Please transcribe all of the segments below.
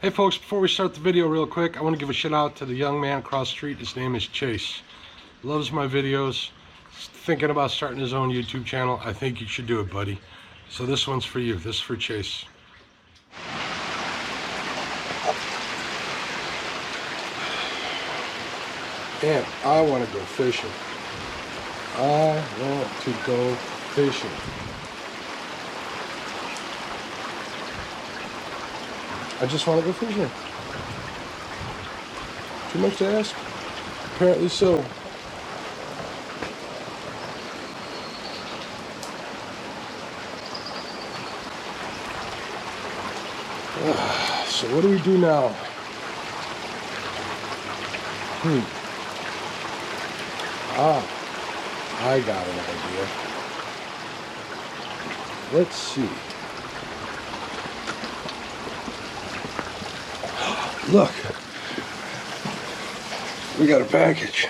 Hey folks, before we start the video real quick, I want to give a shout out to the young man across the street. His name is Chase. Loves my videos. He's thinking about starting his own YouTube channel. I think you should do it, buddy. So this one's for you. This is for Chase. Man, I want to go fishing. I want to go fishing. I just want to go fishing. Too much to ask? Apparently so. So what do we do now? I got an idea. Let's see. Look, we got a package.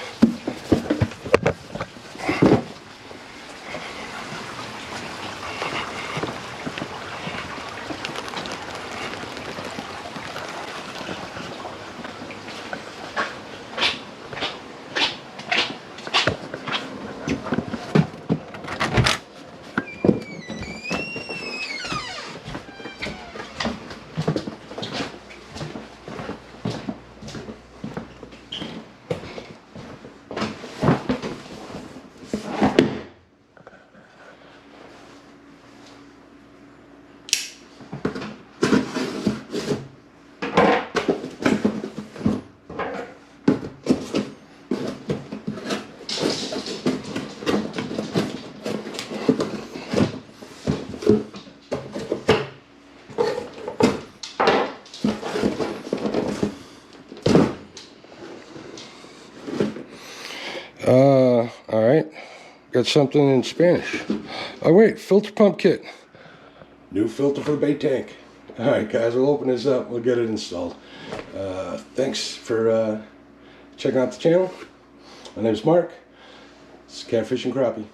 All right, got something in Spanish. Oh wait, filter pump kit. New filter for the bait tank. All right, guys, we'll open this up. We'll get it installed. Thanks for checking out the channel. My name's Mark. It's Catfish and Crappie.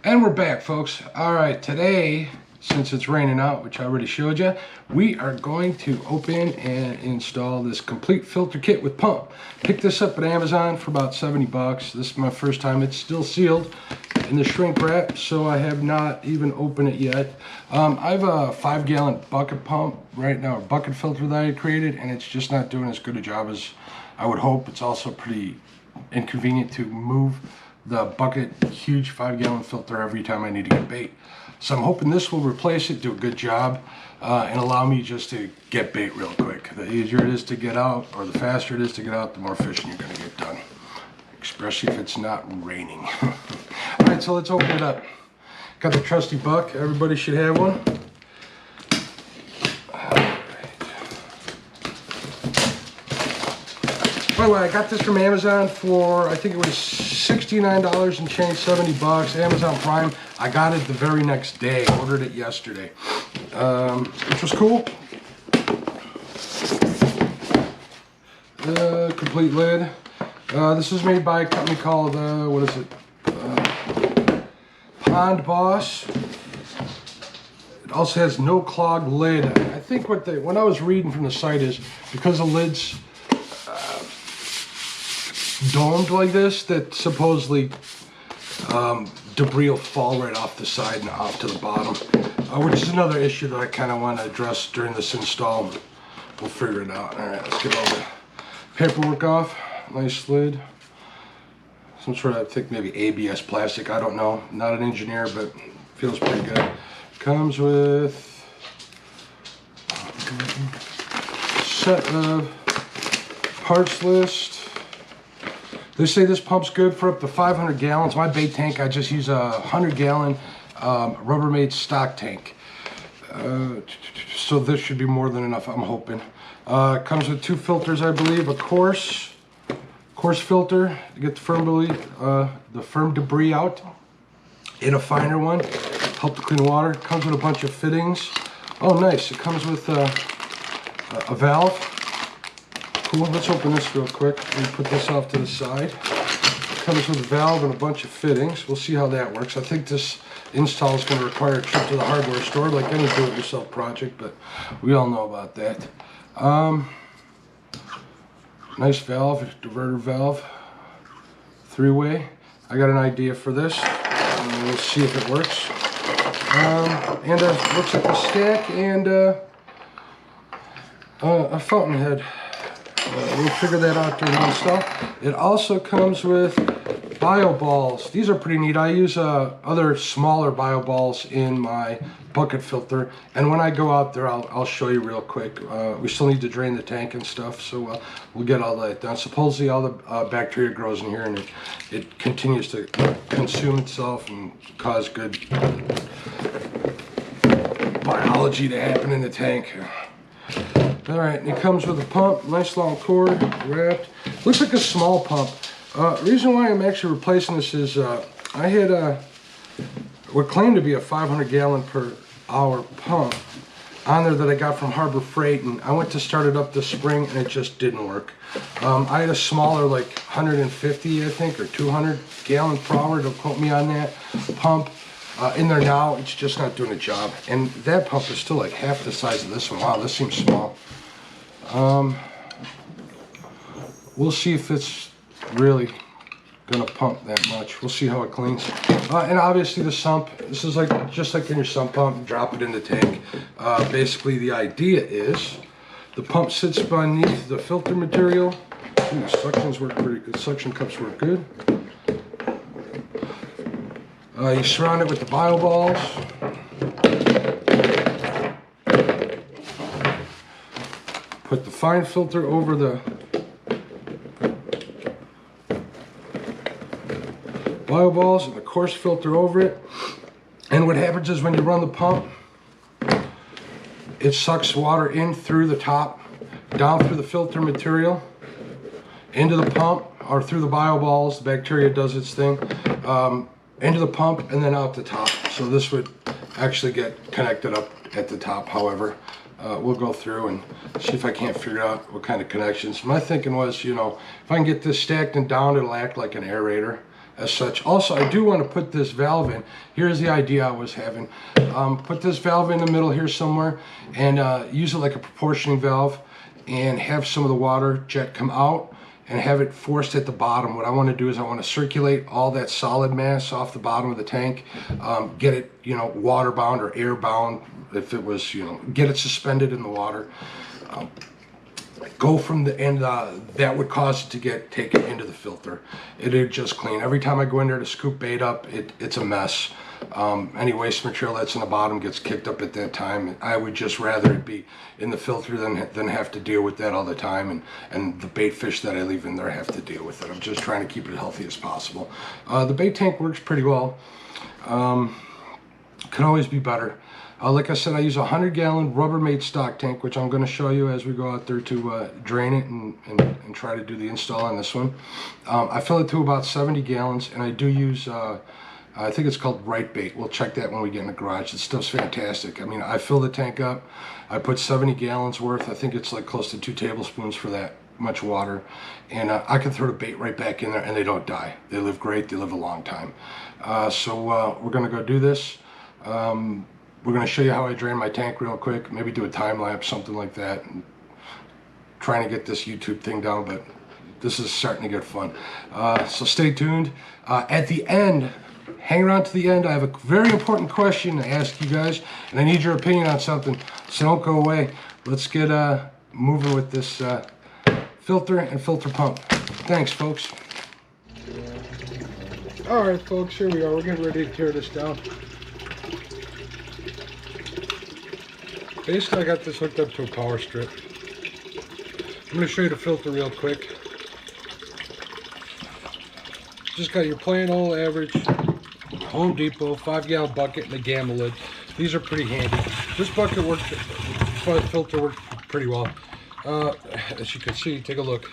And we're back, folks. All right, today, since it's raining out, which I already showed you, we are going to open and install this complete filter kit with pump. Picked this up at Amazon for about 70 bucks. This is my first time. It's still sealed in the shrink wrap, so I have not even opened it yet. I have a 5-gallon bucket pump right now, a bucket filter that I created, and it's just not doing as good a job as I would hope. It's also pretty inconvenient to move the bucket huge 5-gallon filter every time I need to get bait. So I'm hoping this will replace it, do a good job, and allow me just to get bait real quick. The easier it is to get out, or the faster it is to get out, the more fishing you're going to get done, especially if it's not raining. All right, so let's open it up. Got the trusty buck. Everybody should have one. By the way, I got this from Amazon for, I think it was $69 and change, 70 bucks. Amazon Prime. I got it the very next day. Ordered it yesterday, which was cool. Complete lid. This is made by a company called, what is it? Pond Boss. It also has no clog lid. I think what I was reading from the site is because the lid's domed like this, that supposedly debris will fall right off the side and off to the bottom, which is another issue that I kind of want to address during this install. We'll figure it out. All right, let's get all the paperwork off. Nice lid. Some sort of, I think maybe ABS plastic. I don't know. Not an engineer, but feels pretty good. Comes with a set of parts list. They say this pump's good for up to 500 gallons. My bait tank, I just use a 100-gallon Rubbermaid stock tank. So this should be more than enough, I'm hoping. It comes with 2 filters, I believe. A coarse filter to get the firm debris out, and a finer one, help to clean water. It comes with a bunch of fittings. Oh, nice. It comes with a valve. Cool. Let's open this real quick. Let me put this off to the side. It comes with a valve and a bunch of fittings. We'll see how that works. I think this install is going to require a trip to the hardware store, like any do-it-yourself project, but we all know about that. Nice valve, diverter valve, three-way. I got an idea for this. We'll see if it works. And looks like a stack and a fountain head. We'll figure that out during the install. It also comes with bio balls. These are pretty neat. I use other smaller bio balls in my bucket filter, and when I go out there, I'll show you real quick. We still need to drain the tank and stuff, so we'll get all that done. Supposedly all the bacteria grows in here, and it continues to consume itself and cause good biology to happen in the tank. All right, and it comes with a pump, nice long cord, wrapped. Looks like a small pump. Reason why I'm actually replacing this is I had what claimed to be a 500 gallon per hour pump on there that I got from Harbor Freight, and I went to start it up this spring and it just didn't work. I had a smaller, like 150 I think, or 200 gallon per hour, don't quote me on that, pump. In there now, it's just not doing a job. And that pump is still like half the size of this one. Wow, this seems small. We'll see if it's really gonna pump that much. We'll see how it cleans. And obviously the sump, this is like just like in your sump pump, drop it in the tank. Basically the idea is the pump sits beneath the filter material. Ooh, suctions work pretty good. Suction cups work good. You surround it with the bio balls. Put the fine filter over the bio balls and the coarse filter over it. And what happens is when you run the pump, it sucks water in through the top, down through the filter material, into the pump, or through the bio balls. The bacteria does its thing. Into the pump and then out the top. So this would actually get connected up at the top. However, we'll go through and see if I can't figure out what kind of connections. My thinking was, you know, if I can get this stacked and down, it'll act like an aerator as such. Also, I do want to put this valve in. Here's the idea I was having. Put this valve in the middle here somewhere and use it like a proportioning valve and have some of the water jet come out and have it forced at the bottom. What I want to do is I want to circulate all that solid mass off the bottom of the tank, get it, you know, water bound or air bound if it was, you know, get it suspended in the water. Go from the end, that would cause it to get taken into the filter. It'd just clean. Every time I go in there to scoop bait up, it's a mess. Any waste material that's in the bottom gets kicked up at that time. I would just rather it be in the filter than have to deal with that all the time, and the bait fish that I leave in there have to deal with it. I'm just trying to keep it healthy as possible. The bait tank works pretty well. Can always be better. Like I said, I use a 100-gallon Rubbermaid stock tank, which I'm going to show you as we go out there to drain it and try to do the install on this one. I fill it to about 70 gallons, and I do use, I think it's called Right Bait. We'll check that when we get in the garage. This stuff's fantastic. I mean, I fill the tank up. I put 70 gallons worth. I think it's like close to 2 tablespoons for that much water. And I can throw the bait right back in there, and they don't die. They live great. They live a long time. So we're going to go do this. We're going to show you how I drain my tank real quick, maybe do a time lapse, something like that. And trying to get this YouTube thing down, but this is starting to get fun. So stay tuned. At the end, hang around to the end. I have a very important question to ask you guys, and I need your opinion on something, so don't go away. Let's get moving with this filter and filter pump. Thanks, folks. All right, folks, here we are. We're getting ready to tear this down. Basically, I got this hooked up to a power strip. I'm going to show you the filter real quick. Just got your plain old average Home Depot 5-gallon bucket and a gamma lid. These are pretty handy. This bucket worked, filter worked pretty well. As you can see, take a look.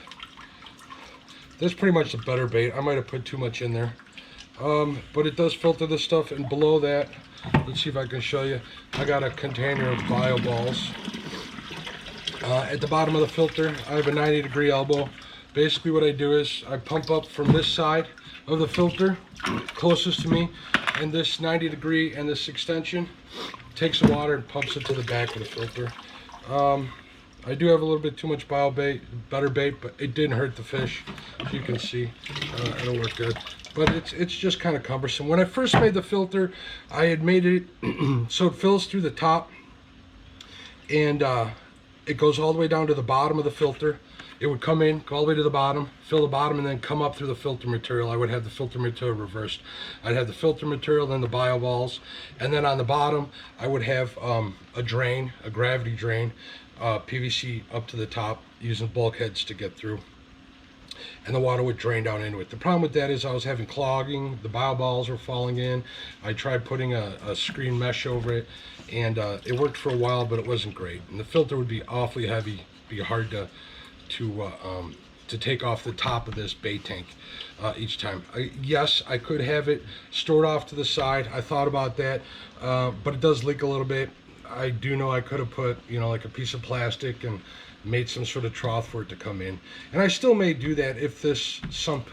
This is pretty much the better bait. I might have put too much in there. but it does filter the stuff. And below that, let's see if I can show you, I got a container of bio balls. At the bottom of the filter, I have a 90-degree elbow. Basically what I do is I pump up from this side of the filter, closest to me, and this 90-degree and this extension takes the water and pumps it to the back of the filter. I do have a little bit too much butter bait, but it didn't hurt the fish. As you can see, it'll work good. But it's just kind of cumbersome. When I first made the filter, I had made it so it fills through the top, and it goes all the way down to the bottom of the filter. It would come in, go all the way to the bottom, fill the bottom, and then come up through the filter material. I would have the filter material reversed. I'd have the filter material, then the bio balls, and then on the bottom, I would have a drain, a gravity drain, PVC up to the top, using bulkheads to get through. And the water would drain down into it. The problem with that is I was having clogging, the bio balls were falling in. I tried putting a screen mesh over it, and it worked for a while, but it wasn't great. And the filter would be awfully heavy, be hard to take off the top of this bait tank each time. Yes, I could have it stored off to the side. I thought about that, but it does leak a little bit. I do know I could have put, you know, like a piece of plastic and made some sort of trough for it to come in. And I still may do that if this sump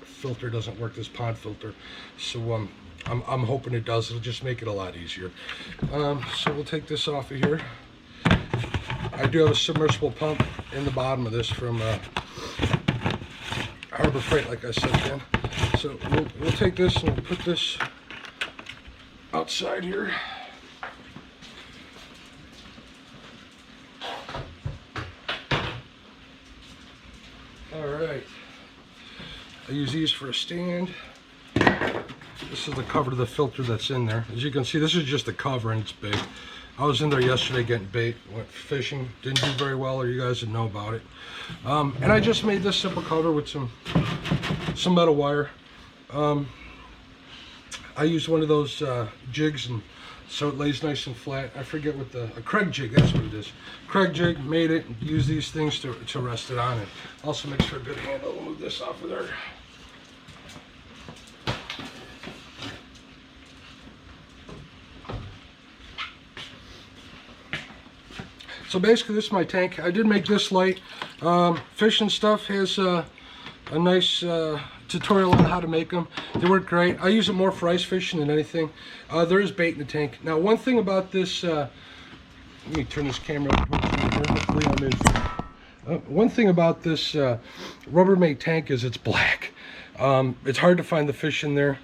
filter doesn't work, this pond filter. So I'm hoping it does. It'll just make it a lot easier. So we'll take this off of here. I do have a submersible pump in the bottom of this from Harbor Freight, like I said again. So we'll take this and we'll put this outside here. All right. I use these for a stand. This is the cover to the filter that's in there. As you can see, this is just the cover and it's big. I was in there yesterday getting bait, went fishing, didn't do very well, or you guys would know about it. And I just made this simple cover with some metal wire. I used one of those jigs, and so it lays nice and flat. I forget what a Craig jig, that's what it is. Craig jig, made it, use these things to rest it on. It also makes for a good handle. We'll move this off of there. So basically this is my tank. I did make this light. Fish and Stuff has a nice tutorial on how to make them. They work great. I use it more for ice fishing than anything. There is bait in the tank. Now one thing about this, let me turn this camera up. Hopefully I'm in. One thing about this Rubbermaid tank is it's black. It's hard to find the fish in there.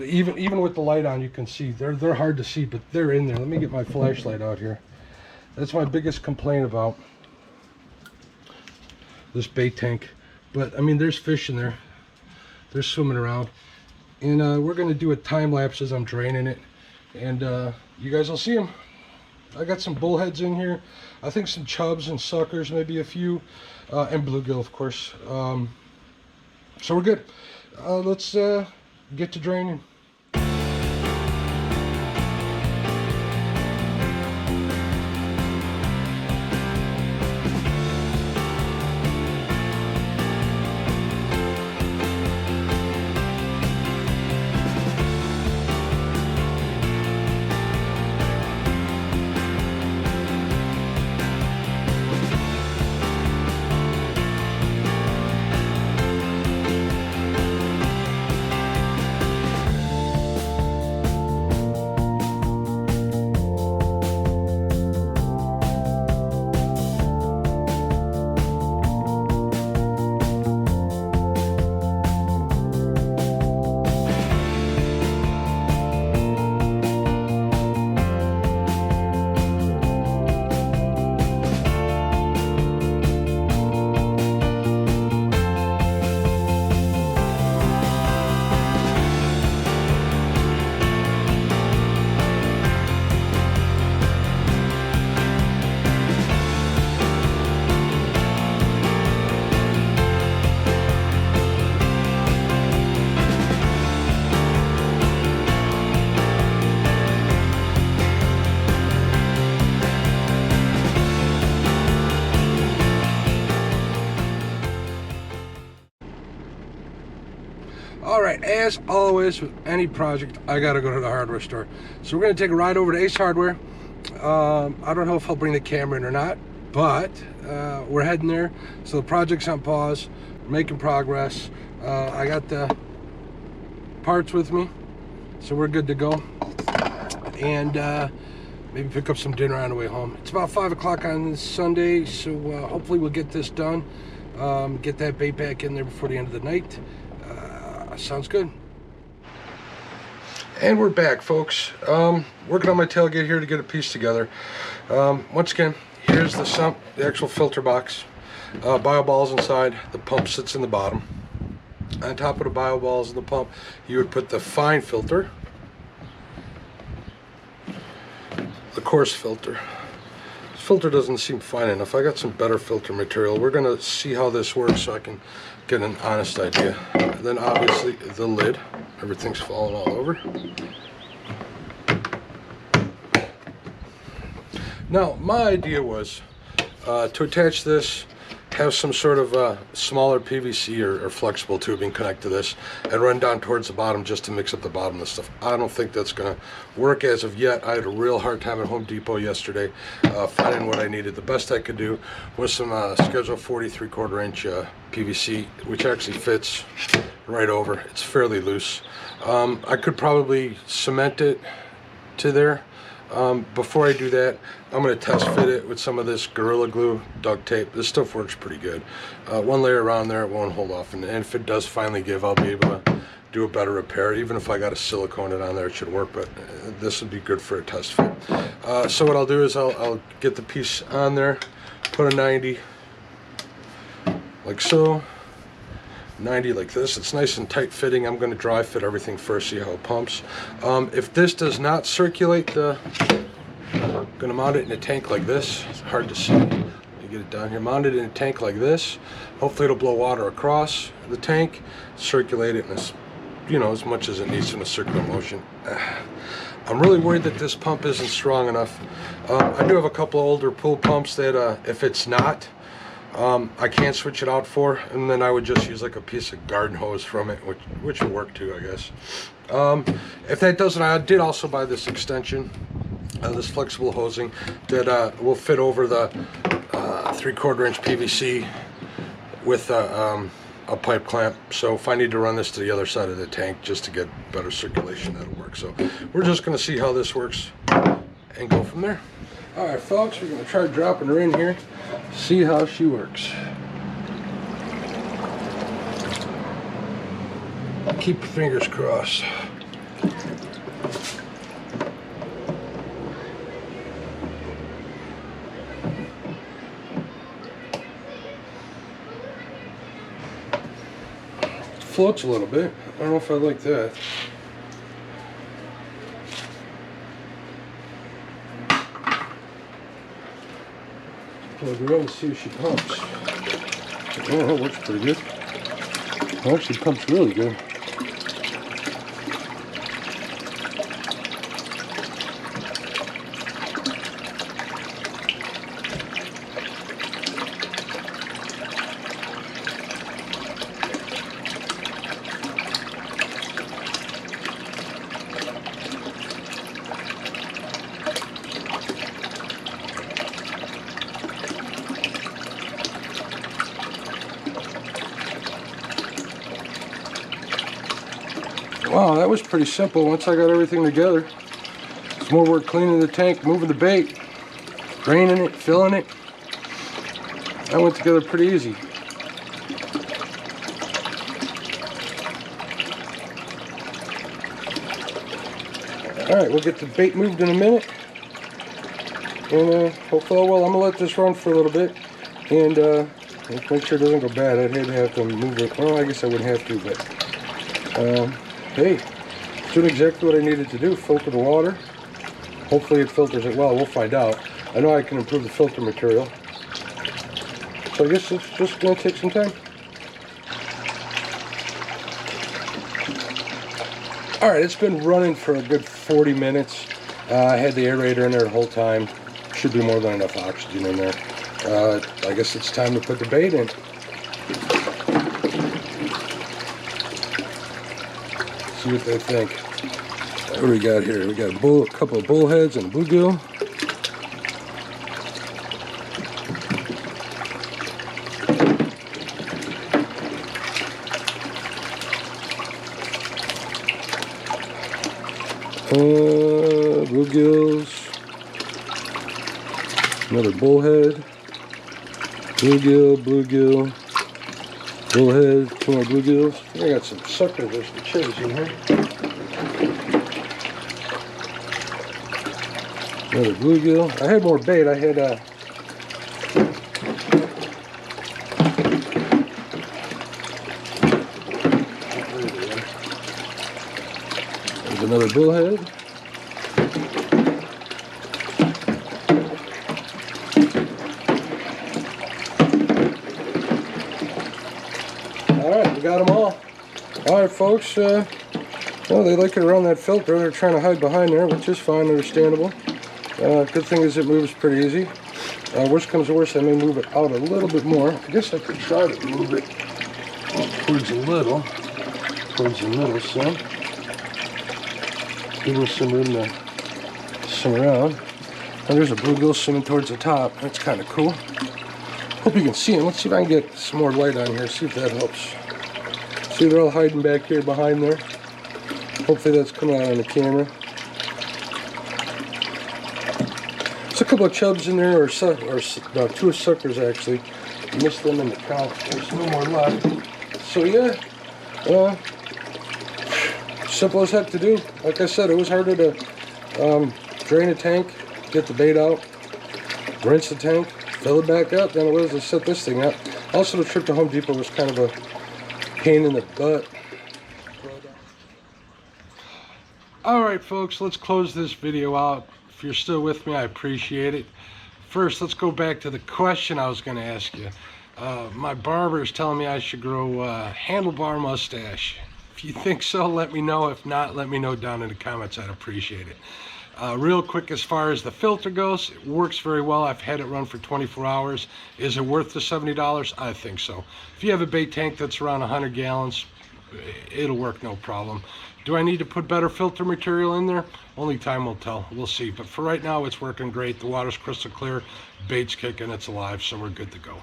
Even with the light on, you can see they're hard to see, but they're in there. Let me get my flashlight out here. That's my biggest complaint about this bait tank. But I mean, there's fish in there. They're swimming around. And we're going to do a time lapse as I'm draining it. And you guys will see them. I got some bullheads in here. I think some chubs and suckers, maybe a few. And bluegill, of course. So we're good. Let's get to draining. as always with any project, I gotta go to the hardware store. So we're gonna take a ride over to Ace Hardware. I don't know if I'll bring the camera in or not, but we're heading there. So the project's on pause, we're making progress. I got the parts with me, so we're good to go. And maybe pick up some dinner on the way home. It's about 5 o'clock on Sunday, so hopefully we'll get this done. Get that bait back in there before the end of the night. Sounds good. And we're back, folks. Working on my tailgate here to get a piece together. Once again, here's the sump, the actual filter box. Bio balls inside, the pump sits in the bottom. On top of the bio balls in the pump, you would put the fine filter, the coarse filter. This filter doesn't seem fine enough. I got some better filter material. We're gonna see how this works so I can get an honest idea. And then obviously the lid. Everything's falling all over. Now my idea was to attach this, have some sort of smaller PVC or flexible tubing connect to this and run down towards the bottom just to mix up the bottom of the stuff. I don't think that's gonna work as of yet. I had a real hard time at Home Depot yesterday finding what I needed. The best I could do was some Schedule 40 3/4 inch PVC, which actually fits right over. It's fairly loose. I could probably cement it to there. Before I do that, I'm going to test fit it with some of this Gorilla Glue duct tape. This stuff works pretty good. One layer around there, it won't hold off. And if it does finally give, I'll be able to do a better repair. Even if I got to silicone it on there, it should work. But this would be good for a test fit. So what I'll do is I'll get the piece on there, put a 90 like so. 90 like this. It's nice and tight fitting. I'm going to dry fit everything first, see how it pumps. If this does not circulate, I'm going to mount it in a tank like this. It's hard to see. Let me get it down here. Mount it in a tank like this. Hopefully it'll blow water across the tank, circulate it in this, as much as it needs in a circular motion. I'm really worried that this pump isn't strong enough. I do have a couple of older pool pumps that if it's not, I can't switch it out for, and then I would just use like a piece of garden hose from it, which will work too, I guess. If that doesn't, I did also buy this extension, this flexible hosing that will fit over the 3/4 inch PVC with a pipe clamp. So if I need to run this to the other side of the tank just to get better circulation, that'll work. So we're just going to see how this works and go from there. All right, folks, we're going to try dropping her in here, see how she works. Keep your fingers crossed. It floats a little bit. I don't know if I like that. Plug her in and see if she pumps. Yeah, that works pretty good. It actually pumps really good. Wow, that was pretty simple once I got everything together. It's more work cleaning the tank, moving the bait, draining it, filling it. That went together pretty easy. Alright, we'll get the bait moved in a minute. And hopefully, well, I'm going to let this run for a little bit. And make sure it doesn't go bad. I'd hate to have to move it. Well, I guess I wouldn't have to, but... hey, it's doing exactly what I needed to do. Filter the water. Hopefully it filters it well. We'll find out. I know I can improve the filter material. So I guess it's just going to take some time. Alright, it's been running for a good 40 minutes. I had the aerator in there the whole time. Should be more than enough oxygen in there. I guess it's time to put the bait in. See what they think. What do we got here? We got a couple of bullheads and a bluegill. Bluegills. Another bullhead. Bluegill, bullhead, 2 more bluegills. I got some suckers, there's some chilies in here. Another bluegill. I had more bait. I had there's another bullhead. Alright, we got them all. Alright folks, well, they like it around that filter. They're trying to hide behind there, which is fine, understandable. Good thing is it moves pretty easy. Worst comes to worst, I may move it out a little bit more. I guess I could try to move it towards the middle, so give them some room to swim around. And there's a bluegill swimming towards the top. That's kind of cool. Hope you can see them. Let's see if I can get some more light on here, see if that helps. See, they're all hiding back here behind there. Hopefully that's coming out on the camera. There's a couple of chubs in there, or 2 suckers actually. Missed them in the count. There's no more left. So yeah, simple as heck to do. Like I said, it was harder to drain a tank, get the bait out, rinse the tank, fill it back up than it was to set this thing up. Also, the trip to Home Depot was kind of a pain in the butt. Alright folks, let's close this video out. If you're still with me, I appreciate it. First, let's go back to the question I was going to ask you. My barber is telling me I should grow a handlebar mustache. If you think so, let me know. If not, let me know down in the comments. I'd appreciate it. Real quick, as far as the filter goes, it works very well. I've had it run for 24 hours. Is it worth the $70? I think so. If you have a bait tank that's around 100 gallons, it'll work no problem. Do I need to put better filter material in there? Only time will tell. We'll see. But for right now, it's working great. The water's crystal clear, bait's kicking, it's alive, so we're good to go.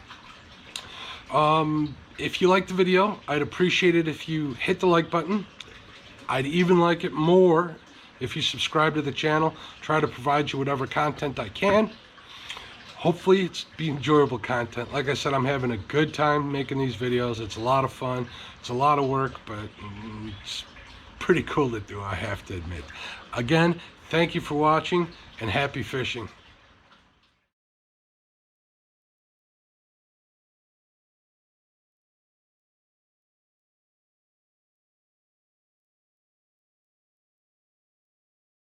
If you liked the video, I'd appreciate it if you hit the like button. I'd even like it more if you subscribe to the channel. Try to provide you whatever content I can. Hopefully it's be enjoyable content. Like I said, I'm having a good time making these videos. It's a lot of fun. It's a lot of work, but it's pretty cool to do, I have to admit. Again, thank you for watching and happy fishing.